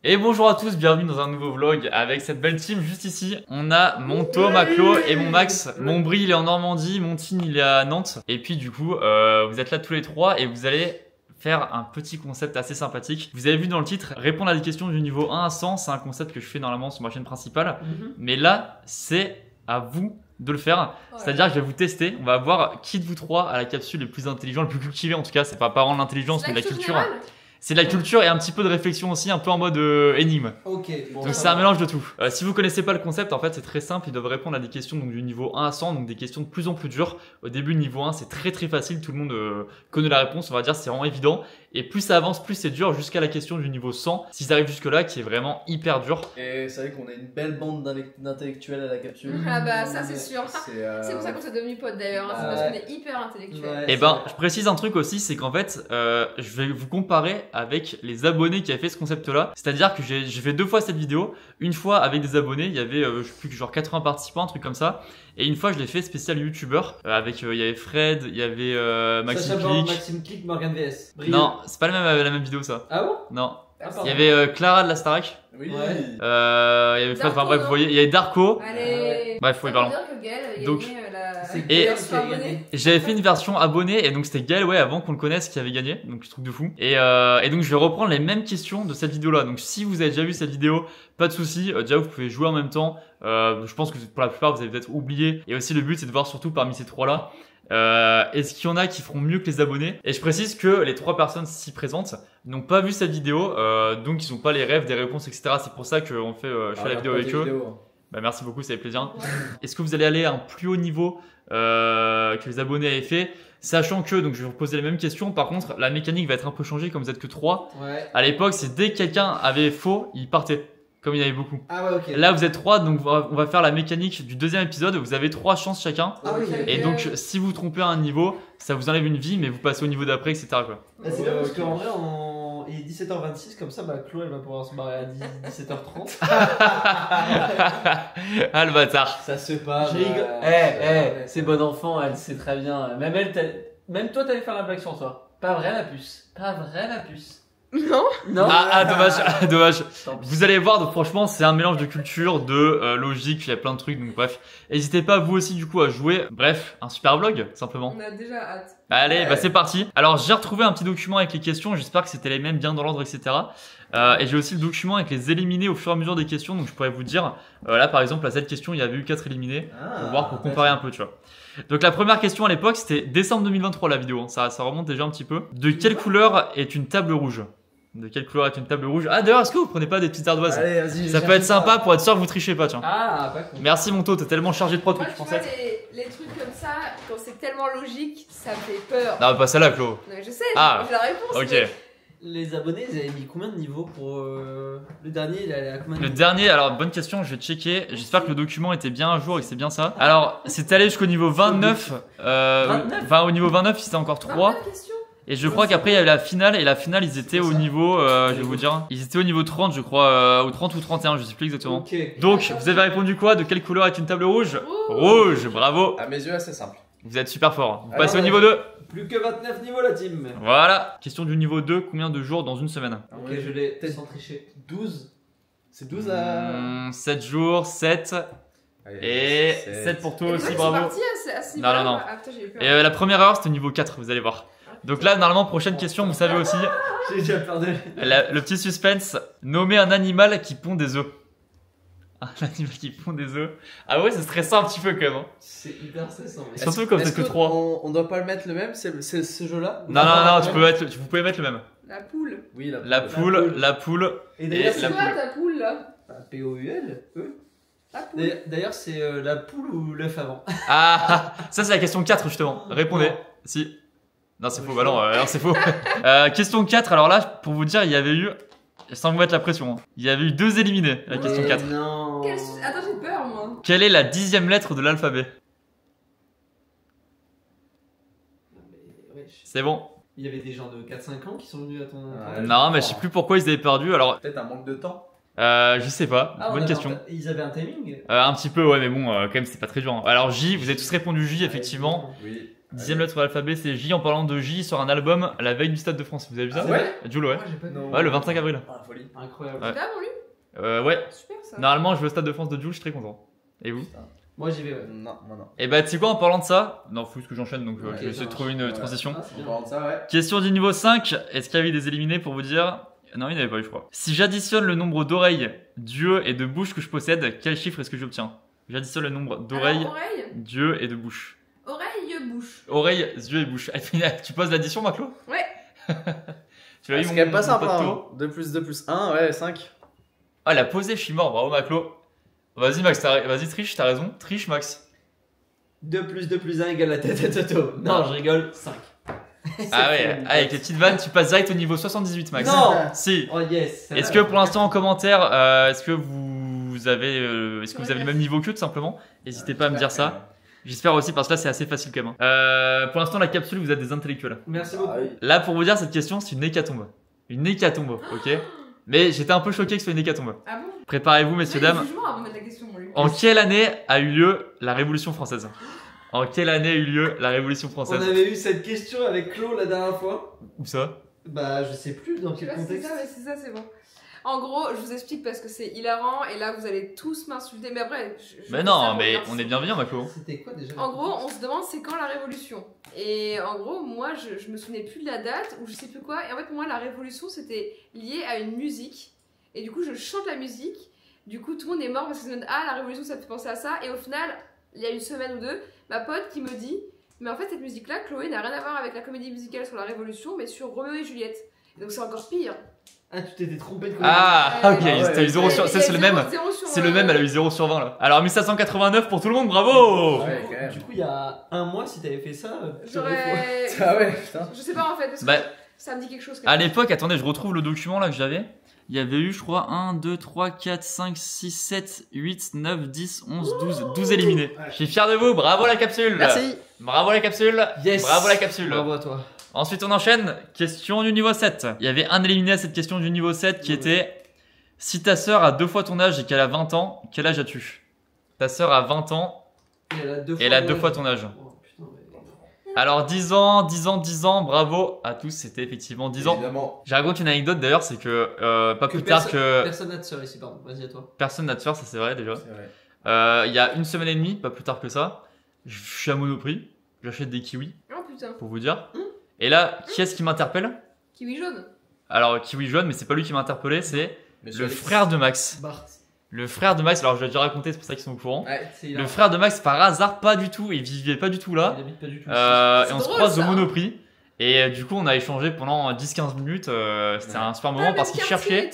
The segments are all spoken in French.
Et bonjour à tous, bienvenue dans un nouveau vlog avec cette belle team juste ici. On a mon Tom, Maclo et mon Max. Mon Brie il est en Normandie, mon Tin il est à Nantes. Et puis du coup, vous êtes là tous les trois et vous allez faire un petit concept assez sympathique. Vous avez vu dans le titre, répondre à des questions du niveau 1 à 100, c'est un concept que je fais normalement sur ma chaîne principale. Mais là, c'est à vous de le faire. C'est-à-dire que je vais vous tester. On va voir qui de vous trois a la capsule le plus intelligent, le plus cultivé en tout cas. C'est pas rendre l'intelligence, mais de la culture. C'est de la culture et un petit peu de réflexion aussi, un peu en mode énigme. Ok. Bon, donc c'est un mélange de tout. Si vous connaissez pas le concept, en fait c'est très simple. Ils doivent répondre à des questions donc, du niveau 1 à 100, donc des questions de plus en plus dures. Au début, niveau 1, c'est très facile. Tout le monde connaît la réponse, on va dire, c'est vraiment évident. Et plus ça avance, plus c'est dur jusqu'à la question du niveau 100. S'ils arrivent jusque là, qui est vraiment hyper dur. Et c'est vrai qu'on a une belle bande d'intellectuels à la capsule. Ah bah ça c'est sûr. C'est pour ça qu'on s'est devenus potes d'ailleurs. C'est parce qu'on est hyper intellectuels. Et ben, je précise un truc aussi, c'est qu'en fait, je vais vous comparer avec les abonnés qui avaient fait ce concept-là. C'est-à-dire que j'ai fait 2 fois cette vidéo. Une fois avec des abonnés, il y avait, je sais plus, genre 80 participants, un truc comme ça. Et une fois, je l'ai fait spécial youtubeur avec, il y avait Fred, il y avait Maxime Click. Maxime Click, Morgan VS. Brio. Non, c'est pas la même vidéo ça. Ah bon? Non. Ah, Il y avait Clara de la Starac. Oui. Ouais. Il y avait Fred, enfin bref, vous voyez, il y avait Darko. Allez. Bref, oui, pardon. Donc, Et j'avais fait une version abonnée et donc c'était Gaël, ouais, avant qu'on le connaisse, qui avait gagné, donc truc de fou. Et donc je vais reprendre les mêmes questions de cette vidéo-là. Donc si vous avez déjà vu cette vidéo, pas de souci. Déjà vous pouvez jouer en même temps. Je pense que pour la plupart vous avez peut-être oublié. Et aussi le but c'est de voir surtout parmi ces trois-là. Est-ce qu'il y en a qui feront mieux que les abonnés? Et je précise que les 3 personnes ici présentes n'ont pas vu cette vidéo, donc ils n'ont pas les rêves, des réponses, etc. C'est pour ça qu'on fait, je fais la vidéo avec eux. Bah, merci beaucoup, ça fait plaisir. Est-ce que vous allez aller à un plus haut niveau que les abonnés avaient fait? Sachant que, donc je vais vous poser les mêmes questions, par contre la mécanique va être un peu changée comme vous êtes que 3. Ouais. À l'époque, c'est dès que quelqu'un avait faux, il partait. Comme il y en avait beaucoup. Ah ouais, ok. Là, vous êtes 3, donc on va faire la mécanique du 2e épisode. Vous avez 3 chances chacun. Ah oui, Et donc, si vous trompez à un niveau, ça vous enlève une vie, mais vous passez au niveau d'après, etc. Quoi. Ah, c'est bien parce qu'en vrai, il est 17h26, comme ça, bah, Chloé elle va pouvoir se barrer à 17h30. Ah, le bâtard. Ça se passe. Je rigole. C'est bon enfant, elle sait très bien. Même toi, t'allais faire la blague sur toi. Pas vrai la puce. Pas vrai la puce. Non. Non. Ah, dommage, dommage. Tant pis. Vous allez voir, donc franchement, c'est un mélange de culture, de logique, il y a plein de trucs, donc bref. N'hésitez pas vous aussi du coup à jouer. Bref, un super vlog, simplement. On a déjà hâte. Allez, bah c'est parti. Alors j'ai retrouvé un petit document avec les questions, j'espère que c'était les mêmes, bien dans l'ordre, etc. Et j'ai aussi le document avec les éliminés au fur et à mesure des questions, donc je pourrais vous dire, là par exemple, à cette question, il y avait eu 4 éliminés, pour voir, pour comparer un peu, tu vois. Donc la première question à l'époque, c'était décembre 2023 la vidéo, hein. Ça remonte déjà un petit peu. De quelle couleur est une table rouge? De quelle couleur est une table rouge? Ah d'ailleurs, est-ce que vous prenez pas des petites ardoises? Allez, vas-y. Ça peut être sympa pour être sûr que vous trichez pas, tiens. Ah, pas con. Merci mon taux, t'es tellement chargé de prod que Moi, tu tu pensais. vois, les trucs comme ça, quand c'est tellement logique, ça me fait peur. Non, pas celle-là, Flo. Non, mais je sais, Ah. j'ai la réponse. Ok. Mais... Les abonnés, ils avaient mis combien de niveaux pour le dernier? Il allait à combien de Le niveaux? dernier, alors bonne question, je vais checker. J'espère que le document était bien à jour et que c'est bien ça. Alors, c'était allé jusqu'au niveau 29. 29? Enfin, au niveau 29, c'était encore 3. Et je crois qu'après, il y avait la finale. Et la finale, ils étaient au niveau, je vais vous dire, ils étaient au niveau 30, je crois, ou 30 ou 31, je sais plus exactement. Ok. Donc, vous avez répondu quoi? De quelle couleur est une table rouge? Rouge, bravo. À mes yeux, assez simple. Vous êtes super fort. Vous Alors, passez au niveau 2. Plus que 29 niveaux la team. Voilà. Question du niveau 2, combien de jours dans une semaine? Ok, je l'ai sans tricher. 12. C'est 12 à. 7 jours, 7. Et 7 pour toi aussi, bravo. Non, non. Et la première erreur, c'était au niveau 4, vous allez voir. Donc là, normalement, prochaine question, vous savez aussi. J'ai déjà peur de. Le petit suspense. Nommer un animal qui pond des œufs. Un animal qui pond des œufs. Ah ouais, c'est stressant un petit peu quand même. Hein. C'est hyper stressant. Mais... Surtout comme c'est que 3. On doit pas le mettre le même, c'est ce jeu-là? Non, vous pouvez mettre le même. La poule. Oui, La poule. Et d'ailleurs, C'est la quoi poule. ta poule là? P-O-U-L La poule. D'ailleurs, c'est la poule ou l'œuf avant? Ah, ça c'est la question 4 justement. Répondez. Non. Si. Non, c'est faux. Bah non, alors c'est faux. Question 4, alors là, pour vous dire, il y avait eu, sans vous mettre la pression, hein, il y avait eu 2 éliminés, la question 4. Non. Attends, j'ai peur moi. Quelle est la 10e lettre de l'alphabet? C'est bon. Il y avait des gens de 4-5 ans qui sont venus à ton. Non, mais je sais plus pourquoi ils avaient perdu, alors Peut-être un manque de temps. je sais pas, Ah, bonne question. Ils avaient un timing? Un petit peu, ouais, mais bon, quand même, c'est pas très dur. Hein. Alors J, vous avez tous répondu J, effectivement. Oui. 10e lettre de l'alphabet, c'est J. En parlant de J, sur un album à la veille du Stade de France. Vous avez vu ça? Ouais. Jules, ouais. Moi, j'ai pas vu. Ouais, le 25 avril. Ah, la folie. Incroyable. Ouais. Tu l'as, mon lui Ouais. Super ça. Normalement, je vais au Stade de France de Jules, je suis très content. Et vous? Moi, j'y vais, ouais. Non, moi non. Et bah, tu sais quoi, en parlant de ça, non, faut juste que j'enchaîne, donc Ok, je vais essayer ça de trouver marche. une transition. Ah, c'est En bien. parlant de ça, ouais. Question du niveau 5. Est-ce qu'il y avait des éliminés pour vous dire? Non, il n'y en avait pas eu, je crois. Si j'additionne le nombre d'oreilles, d'yeux et de bouches que je possède, quel chiffre est-ce que j'obtiens? J'additionne le nombre d'oreilles, Alors, oreille, d'yeux et de bouches. oreille, yeux, bouche. Oreilles, yeux et bouches. Tu poses l'addition, Maclo? Ouais. Tu l'as eu, C'est mon quand même pas mon simple, pote hein. Théo 2 plus 2 plus 1, ouais, 5. Ah, la posée, je suis mort. Bravo, Maclo. Vas-y, Max, vas-y, triche, t'as raison. Triche, Max. 2 plus 1 égale la tête à Toto. Non, je rigole, 5. Ah ouais, avec les petites vannes, tu passes direct au niveau 78, Max. Non. Si. Oh yes. Est-ce que pour l'instant en commentaire, est-ce que vous avez le même niveau que tout simplement? N'hésitez pas à me dire ça. J'espère aussi parce que là c'est assez facile quand même. Pour l'instant la capsule vous êtes des intellectuels. Merci beaucoup. Ah oui. Là pour vous dire cette question c'est une hécatombe. Une hécatombe, ok? Mais j'étais un peu choqué que ce soit une hécatombe. Ah bon? Préparez-vous messieurs Ouais, dames. jugement avant de mettre la question, mon lui. En quelle année a eu lieu la Révolution française? En quelle année a eu lieu la Révolution On française? avait eu cette question avec Claude la dernière fois. Où ça? Bah, je sais plus dans Tu quel vois, c'est contexte. ça, mais c'est ça, c'est bon. En gros, je vous explique parce que c'est hilarant et là vous allez tous m'insulter. Mais après, Mais fais non, ça mais pour on dire- est bienveillant Maclo. C'était quoi déjà? En gros, on se demande c'est quand la révolution. Et en gros, moi je me souvenais plus de la date ou je sais plus quoi. Et en fait, pour moi, la révolution c'était lié à une musique. Et du coup, je chante la musique. Du coup, tout le monde est mort parce qu'ils se disent ah, la révolution ça me fait penser à ça. Et au final, il y a une semaine ou deux, ma pote qui me dit mais en fait, cette musique-là, Chloé, n'a rien à voir avec la comédie musicale sur la révolution, mais sur Roméo et Juliette. Et donc c'est encore pire. Ah, tu t'étais trompé de Ah Ouais. ok, Ah t'as eu 0 sur... Ça c'est le même. C'est le même, elle a eu 0 sur 20 là. Alors 1789 pour tout le monde, bravo! Ouais, quand même. Du coup, il y a un mois, si t'avais fait ça, J'aurais. Ah ouais, putain. Je sais pas en fait, parce que Bah, ça me dit quelque chose. à l'époque, attendez, je retrouve le document là que j'avais. Il y avait eu, je crois, 1, 2, 3, 4, 5, 6, 7, 8, 9, 10, 11, 12 éliminés. Je suis fier de vous, bravo la capsule! Merci. Bravo la capsule! Yes. Bravo la capsule! Bravo à toi. Ensuite, on enchaîne. Question du niveau 7. Il y avait un éliminé à cette question du niveau 7 qui était si ta sœur a 2 fois ton âge et qu'elle a 20 ans, quel âge as-tu? Ta sœur a 20 ans Et elle a 2 et elle a 2 fois ton âge. Oh, putain, mais... Alors 10 ans, 10 ans, 10 ans, bravo à tous, c'était effectivement 10 ans. Évidemment. J'ai raconté une anecdote d'ailleurs, c'est que pas Que plus tard personne- que Personne n'a de sœur ici, pardon. Vas-y à toi. personne n'a de sœur, ça c'est vrai déjà. C'est vrai. Il y a une semaine et demie, pas plus tard que ça, je suis à Monoprix, j'achète des kiwis Oh putain. pour vous dire. Et là, qui est-ce qui m'interpelle? Kiwi jaune. Alors kiwi jaune, mais c'est pas lui qui m'a interpellé, c'est le frère de Max. Bart. Le frère de Max, alors je l'ai déjà raconté, c'est pour ça qu'ils sont au courant. Ouais. C'est Le frère de Max, par hasard, pas du tout, il vivait pas du tout là. Il habite pas du tout. Et on se drôle, croise au ça. Monoprix. Et du coup, on a échangé pendant 10-15 minutes. C'était un super moment parce qu'il cherchait.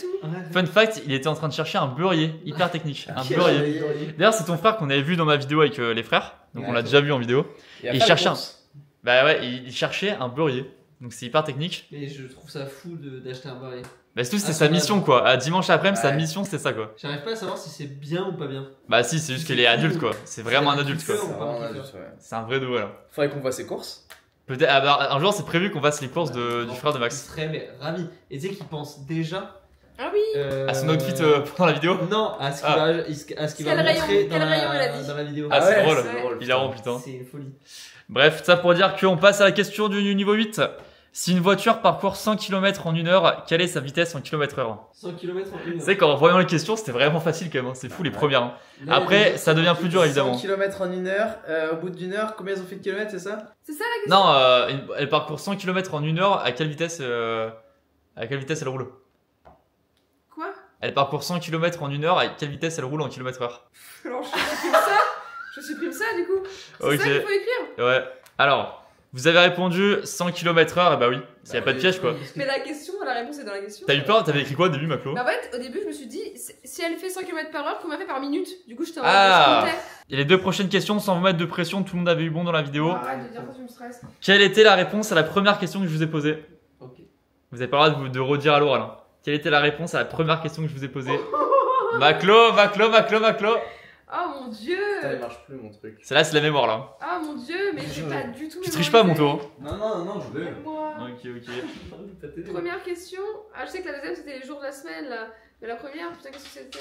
Fun fact, il était en train de chercher un beurrier hyper technique. Un beurrier. D'ailleurs, c'est ton frère qu'on avait vu dans ma vidéo avec les frères. Donc on l'a déjà vu en vidéo. Et il cherchait un. Bah ouais, il cherchait un beurrier. Donc c'est hyper technique. Mais je trouve ça fou d'acheter un beurrier. Bah c'est tout, c'était Ah, sa son mission âge. quoi. À dimanche après-midi, sa Ouais. mission c'était ça quoi. J'arrive pas à savoir si c'est bien ou pas bien. Bah si, c'est juste qu'il est adulte quoi. C'est vraiment un adulte quoi. C'est C'est vraiment un adulte, ouais. C'est un vrai de ouais là. Faudrait qu'on voit ses courses. Peut-être, ah bah, un jour c'est prévu qu'on fasse les courses du frère de Il Max. serait mais ravi. Et tu sais qu'il pense déjà Ah oui. À son outfit pendant la vidéo. Non, à ce qu'il Ah. va, à ce qu'il va Quel montrer rayon- dans, quel rayon elle a dit dans la vidéo. Ah, c'est ouais, drôle. c'est drôle, Il a rond putain. C'est une folie. Bref, ça pour dire qu'on passe à la question du niveau 8. Si une voiture parcourt 100 km en 1 heure, quelle est sa vitesse en km/h? 100 km en 1 heure. Tu sais qu'en voyant les questions, c'était vraiment facile quand même. Hein. C'est fou les premières. Hein. Là, Après, déjà, ça devient plus dur évidemment. 100 km en 1 heure, au bout d'une heure, combien ils ont fait de kilomètres, c'est ça? C'est ça la question. Non, elle parcourt 100 km en 1 heure. À quelle vitesse elle roule? Quoi? Elle parcourt 100 km en 1 heure. À quelle vitesse elle roule en km/h? Alors je supprime ça. Je supprime ça du coup. C'est Ok. ça qu'il faut écrire. Ouais. Alors, vous avez répondu 100 km/h. Et bah oui. S'il y a pas de piège quoi. Parce que- Mais la question, la réponse est dans la question. T'as eu peur? T'avais écrit quoi au début, Maclo? Bah en fait, au début, je me suis dit, si elle fait 100 km/h, combien elle fait par minute? Du coup, j'étais en Ah. mode, je comptais. Et les 2 prochaines questions, sans vous mettre de pression, tout le monde avait eu bon dans la vidéo. Arrête de dire ça, tu me stresses. Quelle était la réponse à la première question que je vous ai posée? Ok. Vous avez pas le droit de redire à l'oral. Hein. Quelle était la réponse à la première question que je vous ai posée? Maclo. Oh mon dieu. Putain, il marche plus mon truc. Celle-là, c'est la mémoire là. Oh mon dieu, mais j'ai pas du tout. Tu triches pas, mon tour. Non, je veux. Moi. Ok. Première question. Ah, je sais que la deuxième c'était les jours de la semaine là. Mais la première, putain, qu'est-ce que c'était?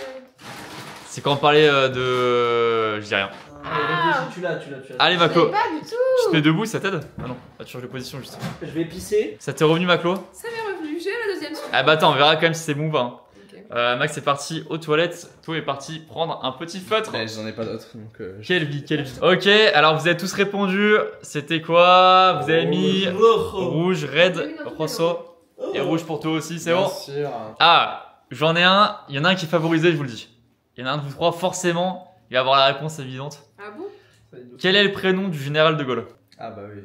C'est quand on parlait de... Je dis rien. Réfléchis, tu l'as. Allez Je Maclo, savais pas du tout. tu te mets debout, ça t'aide? Ah non, tu changes de position juste. Je vais pisser. Ça t'est revenu Maclo? Ça m'est revenu, j'ai la deuxième. Ah bah attends, on verra quand même si c'est bon ou pas. Hein. Ok. Max est parti aux toilettes, Tho est parti prendre un petit feutre. Mais j'en ai pas d'autres donc. Quelle vie, quelle vie. Ok, alors vous avez tous répondu. C'était quoi? Vous avez mis rouge, red, rosso et rouge pour toi aussi, c'est Bien bon? sûr. Ah, j'en ai un. Il y en a un qui est favorisé, je vous le dis. Il y en a un de vous trois, forcément. Il va avoir la réponse évidente. Ah bon? Quel est le prénom du général de Gaulle? Ah bah oui.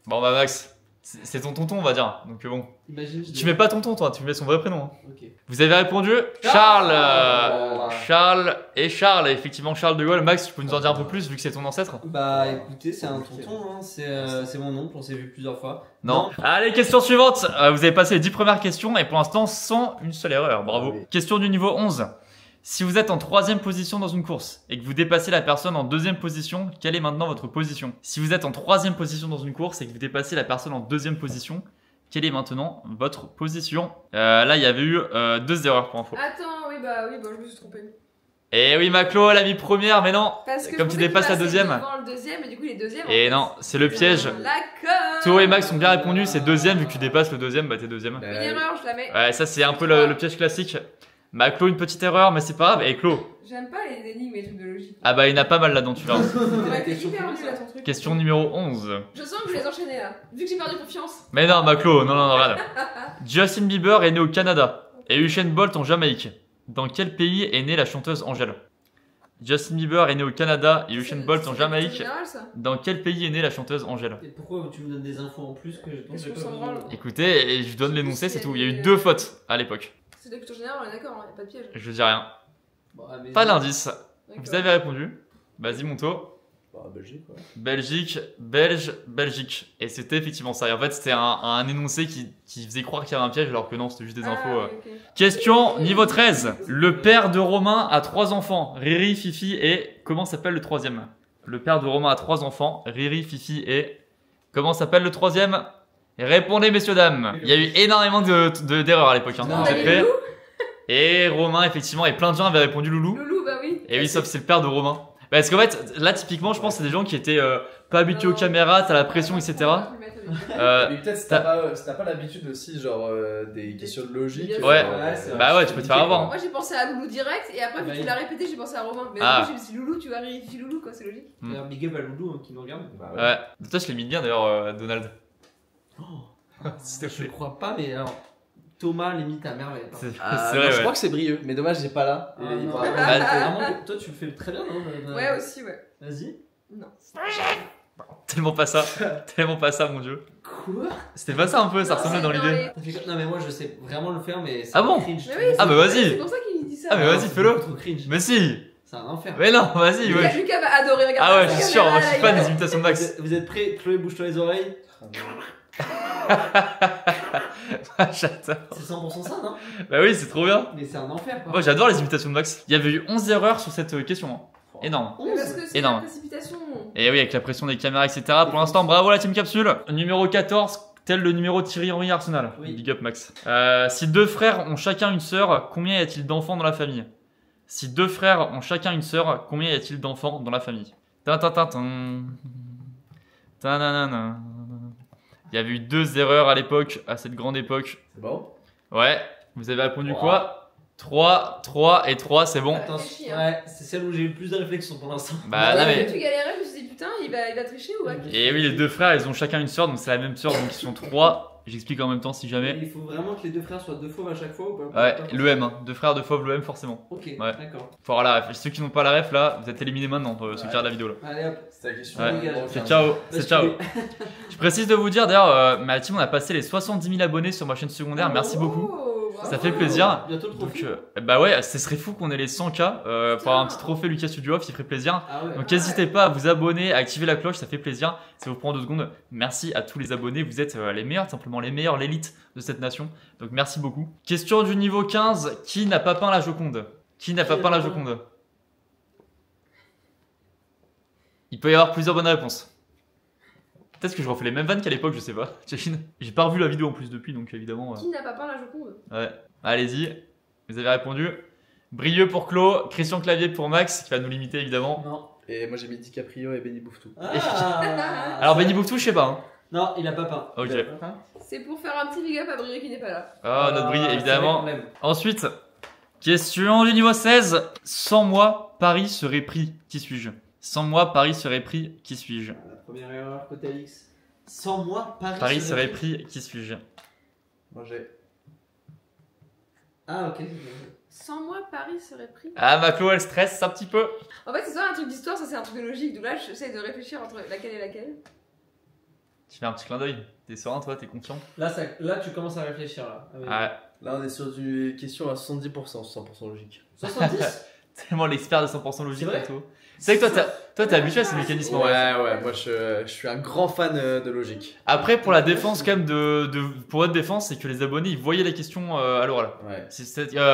Bon bah Max, c'est ton tonton on va dire. Donc bon. Imagine, Tu mets pas tonton toi, tu mets son vrai prénom. Hein. Ok. Vous avez répondu Charles. Charles et Charles, effectivement Charles de Gaulle. Max, tu peux nous en dire un peu plus vu que c'est ton ancêtre? Bah écoutez, c'est un tonton, hein. C'est mon oncle, on s'est vu plusieurs fois. Non. Allez, question suivante. Vous avez passé les 10 premières questions et pour l'instant sans une seule erreur. Bravo. Ah oui. Question du niveau 11. Si vous êtes en 3ème position dans une course et que vous dépassez la personne en 2ème position, quelle est maintenant votre position? Si vous êtes en 3ème position dans une course et que vous dépassez la personne en 2ème position, quelle est maintenant votre position? Là, il y avait eu 2 erreurs pour info. Attends, oui, je me suis trompée. Et oui, Maclo, elle a mis première, mais non. Parce que Comme je tu pensais dépasses qu'il la deuxième. passait devant le deuxième, et du coup, les deuxièmes. Et en fait. non, c'est le piège. D'accord. Tho et Max ont bien répondu, c'est 2ème, vu que tu dépasses le 2ème, bah t'es 2ème. Une erreur, je la mets. Ouais, ça c'est un peu le piège classique. Maclo, une petite erreur, mais c'est pas grave. Et Clo. J'aime pas les énigmes et les trucs de logique. Ah bah il y en a pas mal là-dedans, tu verras. Ouais, t'es hyper nul à ton truc. Question numéro 11. Je sens que je vais les enchaîner là. Vu que j'ai perdu confiance. Mais non, Maclo, non, regarde. Justin Bieber est né au Canada et Usain Bolt en Jamaïque. Dans quel pays est née la chanteuse Angèle? Justin Bieber est né au Canada et Usain Bolt en Jamaïque. C'est général, ça. Dans quel pays est née la chanteuse Angèle? Et pourquoi tu me donnes des infos en plus que je pense Qu'est-ce que j'ai qu'on pas s'en besoin branle Écoutez, et je donne l'énoncé, c'est tout. Il y a eu 2 fautes à l'époque. C'est de culture générale, on est d'accord, hein, y a pas de piège. Je dis rien. Bon, ah, mais Pas d'indice. D'accord. Vous avez répondu. Vas-y, Monto. Bah Belgique quoi. Belgique, Belgique. Et c'était effectivement ça. Et en fait, c'était un énoncé qui faisait croire qu'il y avait un piège alors que non, c'était juste des infos. Ah, ok. Question niveau 13. Le père de Romain a 3 enfants. Riri, Fifi et... Comment s'appelle le 3ème? Le père de Romain a 3 enfants. Riri, Fifi et... Comment s'appelle le 3ème? Répondez messieurs dames. Il y a eu énormément d'erreurs à l'époque. Hein. On J'ai avait fait. Loulou. Et Romain, effectivement, et plein de gens avaient répondu Loulou. Loulou, bah oui. Et oui, sauf que c'est le père de Romain. Parce qu'en fait, là, typiquement, je pense que c'est des gens qui étaient pas habitués aux caméras, t'as la pression, etc. Mais peut-être si t'as pas l'habitude aussi, genre des questions de logique. Ouais. Ouais, c'est vrai. Bah ouais, tu peux te faire avoir. Moi j'ai pensé à Loulou direct et après, vu que tu l'as répété, j'ai pensé à Romain. Mais Ah. du coup, j'ai dit Loulou, tu vas vérifier Loulou quoi, c'est logique. D'ailleurs, big up à Loulou hein, qui nous regarde. Bah Ouais. Toi, je l'ai mis bien d'ailleurs, Donald. S'il te Je plaît. crois pas, mais alors Thomas limite à merveille. C'est Ah, c'est non, vrai, je ouais. crois que c'est Brieux, mais dommage, j'ai pas là. Ah, Et il non. pourra- Ah, Vraiment, toi tu le fais très bien, non Ouais, aussi, ouais. Vas-y. Non. Tellement pas ça. Tellement pas ça, mon dieu. Quoi? C'était pas ça un peu, ça Non, ressemblait dans c'est l'idée. Non, mais moi je sais vraiment le faire, mais c'est Ah bon cringe. Mais oui, Ah bah vas-y. C'est pour ça qu'il dit ça. Ah mais vas-y, C'est fais-le. beaucoup trop cringe. Mais si. C'est un enfer. Mais non, vas-y, Lucas, ouais. Lucas va adorer, regarde. Ah ouais, la je suis sûr, moi caméra, je suis là, fan il des va- imitations de Vous Max. êtes, vous êtes prêts? Chloé, bouge-toi les oreilles. J'adore. C'est 100% ça, non? Bah oui, c'est trop bien. Mais c'est un enfer quoi. Moi j'adore les imitations de Max. Il y avait eu 11 erreurs sur cette question. Hein. Énorme. Mais parce que c'est Énorme. la précipitation. Et oui, avec la pression des caméras, etc. Pour l'instant, bravo la team capsule. Numéro 14, tel le numéro Thierry Henry Arsenal. Oui. Big up Max. Si 2 frères ont chacun une sœur, combien y a-t-il d'enfants dans la famille? Si 2 frères ont chacun une sœur, combien y a-t-il d'enfants dans la famille? Ta-ta-ta-tan. Ta-na-na-na. Il y avait eu 2 erreurs à l'époque, à cette grande époque. C'est bon. Ouais, vous avez répondu Wow. quoi? 3 et 3, c'est bon. Réfléchis, hein. Ouais, c'est celle où j'ai eu le plus de réflexion pour l'instant. Bah là, mais. Tu galérais, je me suis dit putain, il va tricher ou quoi? Et oui, les 2 frères, ils ont chacun une sœur, donc c'est la même sœur, donc ils sont 3. J'explique en même temps si jamais. Il faut vraiment que les deux frères soient deux fauves à chaque fois ou pas? Ouais, le M, hein. 2 frères, 2 fauves, le M forcément. Ok, Ouais. d'accord. Faut avoir la ref. Ceux qui n'ont pas la ref là, vous êtes éliminés maintenant, ceux qui regardent la vidéo là. Allez hop. C'était la question. Ouais. Bon, C'est tiens. ciao, c'est Parce ciao. que- Je précise de vous dire d'ailleurs, ma team on a passé les 70 000 abonnés sur ma chaîne secondaire, merci beaucoup. Oh, bravo. Ça fait plaisir. Bientôt le Donc trophée. bah ouais, ce serait fou qu'on ait les 100K pour avoir un petit trophée Lucas Studio Off, il ferait plaisir. Ah ouais. Donc n'hésitez pas à vous abonner, à activer la cloche, ça fait plaisir. Ça vous prend 2 secondes. Merci à tous les abonnés, vous êtes les meilleurs, simplement les meilleurs, l'élite de cette nation. Donc merci beaucoup. Question du niveau 15, qui n'a pas peint la Joconde? Qui n'a pas peint la Joconde? Il peut y avoir plusieurs bonnes réponses. Peut-être que je refais les mêmes vannes qu'à l'époque, je sais pas. T'imagines? J'ai pas revu la vidéo en plus depuis, donc évidemment. Qui n'a pas peint la Joconde? Ouais, allez-y. Vous avez répondu. Brieux pour Clo, Christian Clavier pour Max, qui va nous limiter évidemment. Non. Et moi j'ai mis DiCaprio et Benny Bouftou. Ah. Alors Benny Bouftou, je sais pas. Hein. Non, il a pas peint. Ok. Il a pas peint. C'est pour faire un petit big up à Brieux qui n'est pas là. Ah, notre Brie, c'est évidemment. vrai qu'on l'aime. Ensuite, question du niveau 16. Sans moi, Paris serait pris. Qui suis-je? Sans moi, Paris serait pris. Qui suis-je? La première erreur côté Alix. Sans moi, Paris serait pris. Qui suis-je? Moi j'ai. Ah, ok. Sans moi, Paris serait pris. Ah, ma Clo, elle stresse un petit peu. En fait, c'est soit un truc d'histoire, ça c'est un truc de logique. Donc là, j'essaie de réfléchir entre laquelle et laquelle. Tu fais un petit clin d'œil. T'es serein, toi, t'es confiant. Là, tu commences à réfléchir là. Ah, oui. Ouais. Là on est sur une question à 70%, 100% logique. 70. Tellement l'expert de 100% logique, C'est vrai toi. C'est vrai que toi, t'es habitué à ces mécanismes. Ouais, ouais, moi je suis un grand fan de logique. Après, pour la défense, quand même, pour votre défense, c'est que les abonnés, ils voyaient la question à l'oral. Ouais.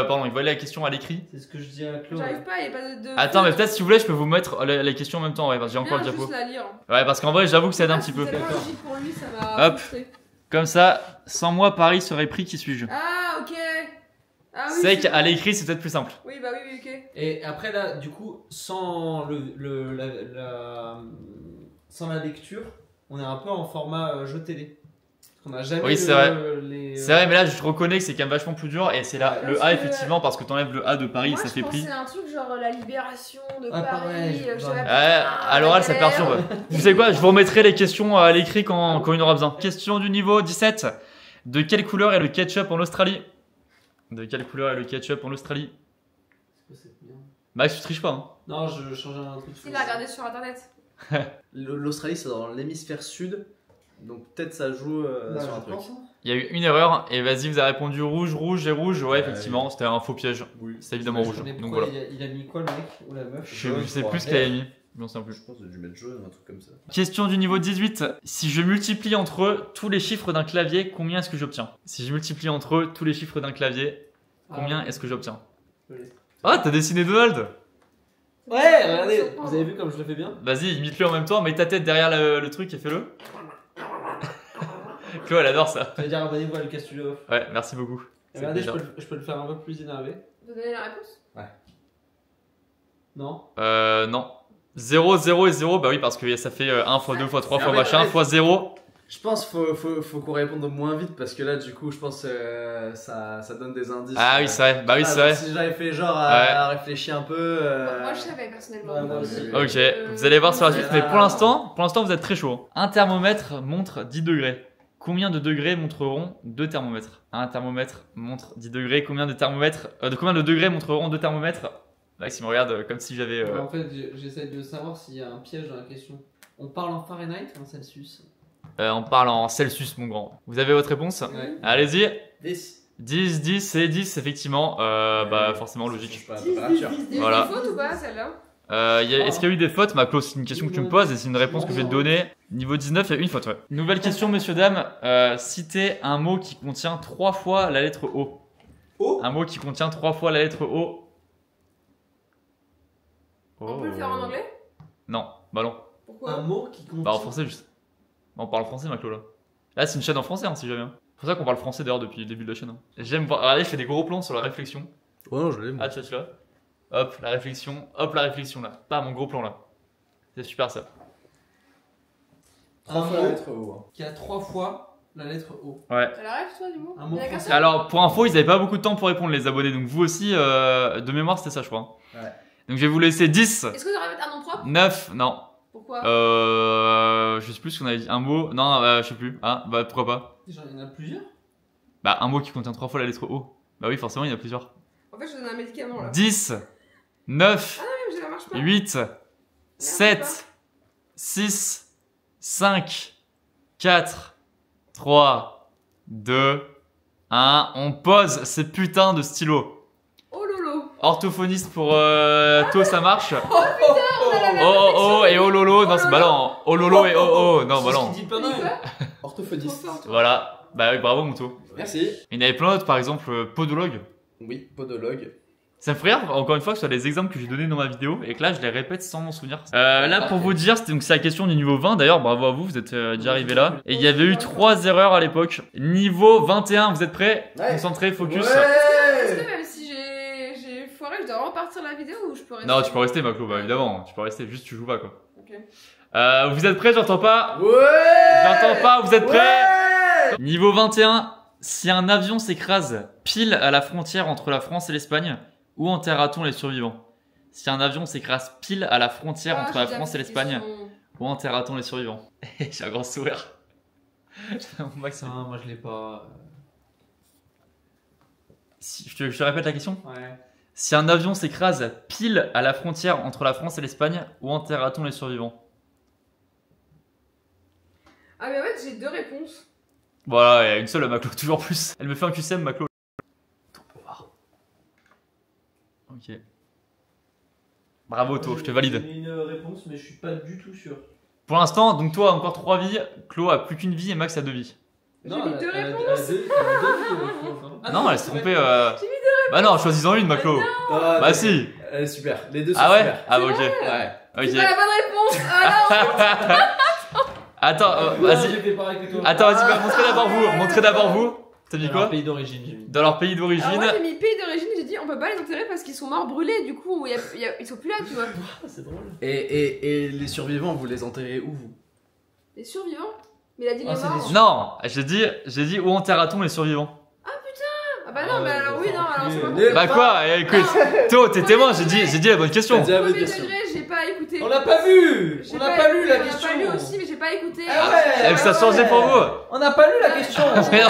Pardon, ils voyaient la question à l'écrit. C'est ce que je dis à Claude. J'arrive pas, il n'y a pas de. Attends, mais peut-être si vous voulez, je peux vous mettre les questions en même temps, ouais, parce que j'ai encore le Bien, diapo. juste la lire. Ouais, parce qu'en vrai, j'avoue que ça aide un Ah, petit c'est peu. tellement D'accord. logique pour lui, ça m'a Hop. frustré. Comme ça, sans moi, Paris serait pris. Qui suis-je? Ah, ok. Ah, oui, C'est qu'à l'écrit, c'est peut-être plus simple. Oui, bah oui, ok. Et après là, du coup, sans sans la lecture, on est un peu en format jeu télé. Parce qu'on a jamais Oui, c'est vrai. les. C'est vrai, mais là, je reconnais que c'est quand même vachement plus dur. Et c'est là, Parce le A, que- effectivement, parce que t'enlèves le A de Paris, Moi, ça je fait pris. pensais à un truc genre la libération de Ah, Paris. pareil, je savais ouais. pas, Ouais, à l'oral, ça galère. perturbe. Vous savez quoi? Je vous remettrai les questions à l'écrit quand il y en aura besoin. Question du niveau 17. De quelle couleur est le ketchup en Australie? De quelle couleur est le ketchup en Australie? C'est quoi cette merde? Max, tu triches pas, hein? Non, je change un truc. Il a regardé sur internet. L'Australie c'est dans l'hémisphère sud, donc peut-être ça joue Bah, sur un je truc. pense, hein. Il y a eu une erreur, et vas-y, vous avez répondu rouge, rouge et rouge. Ouais, Ouais, effectivement, c'était un faux piège. Oui. C'est évidemment rouge. Mais Donc pourquoi voilà. il a mis quoi le mec ou la meuf? Je sais plus ce qu'il avait mis. Je m'en souviens plus. Je pense que j'ai dû mettre jaune, un truc comme ça. Question du niveau 18. Si je multiplie entre eux tous les chiffres d'un clavier, combien est-ce que j'obtiens? Si je multiplie entre eux tous les chiffres d'un clavier, combien est-ce que j'obtiens? Je l'ai. Ah, t'as dessiné Donald? Ouais, regardez, vous avez vu comme je le fais bien? Vas-y, imite-le en même temps, mets ta tête derrière le truc et fais-le. Chloé, elle adore ça. Ça veut dire abonnez-vous à Lucas Studio. Ouais, merci beaucoup. C'est Regardez, déjà. je peux le faire un peu plus énervé. Vous donnez la réponse? Non? Non. 0, 0 et 0, bah oui, parce que ça fait 1 fois 2 fois 3 fois Ah, machin, ouais. fois 0. Je pense faut qu'on réponde moins vite parce que là du coup je pense ça donne des indices. Ah oui, c'est vrai. Bah oui, Ah, c'est genre, vrai. Si j'avais fait genre Ouais. à réfléchir un peu. Moi, je savais personnellement. Ouais, moi aussi. Ok, vous allez voir sur la suite, mais pour Ah. l'instant, vous êtes très chaud. Un thermomètre montre 10 degrés. Combien de degrés montreront deux thermomètres? Un thermomètre montre 10 degrés. Combien de combien de degrés montreront deux thermomètres? Max, il me regarde comme si j'avais. En fait, j'essaie de savoir s'il y a un piège dans la question. On parle en Fahrenheit ou en Celsius? On parle en Celsius, mon grand. Vous avez votre réponse? Ouais. Allez-y. 10. 10, 10 et 10, effectivement. Bah, forcément logique. Pas la température. Il y a Voilà. eu des fautes ou pas, celle-là? Est-ce qu'il y a eu des fautes? Ma Claude, c'est une question que tu me poses et c'est une réponse que je vais te donner. Niveau 19, il y a une faute, ouais. Nouvelle question, messieurs, dames. Citez un mot qui contient 3 fois la lettre O. O? Un mot qui contient 3 fois la lettre O. On peut le faire en anglais? Non, bah non. Pourquoi? Un mot qui contient. Bah en français, juste. On parle français, ma Claude, là. Là, c'est une chaîne en français, hein, si jamais. C'est pour ça qu'on parle français d'ailleurs depuis le début de la chaîne. Hein. J'aime voir. Regardez, je fais des gros plans sur la réflexion. Ouais, non, je l'ai. moi. Ah, tu vois. Hop, la réflexion là. Pas mon gros plan là. C'est super ça. Un Trois fois la mot lettre O. hein. qui a 3 fois la lettre O. Ouais. T'as la rêve, toi, du mot? Un mot Il y en a qu'un français. seul? Alors, pour info, ils avaient pas beaucoup de temps pour répondre, les abonnés. Donc, vous aussi, de mémoire, c'était ça, je crois. Ouais. Donc, je vais vous laisser 10, Est-ce que vous auriez un nom propre? 9, non. Pourquoi? Je sais plus ce qu'on avait dit. Un mot, non, je sais plus. Ah, bah, pourquoi pas. Genre, il y en a plusieurs? Bah, un mot qui contient 3 fois la lettre O. Bah, oui, forcément, il y en a plusieurs. En fait, je donne un médicament là. 10, 9, Mais ça marche pas. 8, 7, 6, 5, 4, 3, 2, 1. On pose ces putains de stylos. Oh lolo. Orthophoniste pour To, ça marche. On a la même Oh oh réflexion. et oh lolo. Non, c'est bah non. Oh lolo et oh oh. Non, bah C'est ce non. qu'il dit pas On dit mal. quoi? Orthophoniste. Trop fort, toi. Voilà. Bah oui, bravo, Mouto. Merci. Il y en avait plein d'autres, par exemple, podologue. Oui, podologue. Ça me ferait rire, encore une fois, que ce soit les exemples que j'ai donnés dans ma vidéo et que là, je les répète sans m'en souvenir. Là, pour vous dire, c'est la question du niveau 20. D'ailleurs, bravo à vous, vous êtes déjà arrivé là. Et il y avait eu 3 erreurs à l'époque. Niveau 21, vous êtes prêts? Ouais. Concentrés, focus. Est-ce que même si j'ai foiré, je dois vraiment partir la vidéo ou je peux rester? Non, tu peux rester, Maclo, bah évidemment, tu peux rester, juste tu joues pas quoi. Ok. Vous êtes prêts? J'entends pas. Ouais. J'entends pas, vous êtes prêts? Ouais. Niveau 21, si un avion s'écrase pile à la frontière entre la France et l'Espagne, où enterra-t-on les survivants? Si un avion s'écrase pile à la frontière entre la France et l'Espagne, où enterra-t-on les survivants? J'ai un grand sourire. Max, Non, moi je l'ai pas. je te répète la question. Ouais. Si un avion s'écrase pile à la frontière entre la France et l'Espagne, où enterra-t-on les survivants? Ah, mais en fait, j'ai deux réponses. Voilà, il y a une seule à Maclo, toujours plus. Elle me fait un QCM, Maclo. Ok. Bravo, To, je te valide. J'ai une réponse, mais je suis pas du tout sûr. Pour l'instant, donc toi, encore 3 vies, Clo a plus qu'une vie et Max a 2 vies. J'ai mis deux réponses. Non, elle s'est trompée. Bah non, choisis-en une, Maclo. Bah si. Super, les deux sont Ah ouais? super. Ah bah ok. Ouais. C'est Ok. pas la bonne réponse. Ah non. Attends, vas-y. J'ai fait pareil que toi. Attends, vas-y, bah, montrez d'abord vous. Montrez d'abord vous. T'as dit Dans leur quoi? pays d'origine, j'ai mis. Dans leur pays Alors d'origine. moi j'ai mis pays d'origine, j'ai dit on peut pas les enterrer parce qu'ils sont morts brûlés, du coup ils sont plus là, tu vois. Ah, c'est drôle. Et les survivants, vous les enterrez où vous? Les survivants? Mais il a dit les Ah, c'est morts. des Non, j'ai dit où enterra-t-on les survivants? Ah bah non, mais alors oui, non, alors c'est pas Mais- bon. Bah quoi? Écoute, To, t'es témoin, j'ai dit la bonne question. T'as dit la bonne Premier question. degré, j'ai pas écouté. On l'a pas vu. J'ai On n'a pas lu la On question. l'a pas lu aussi, mais j'ai pas écouté. Ah ouais. Ça a changé pour vous. On n'a pas lu la question. Mais non,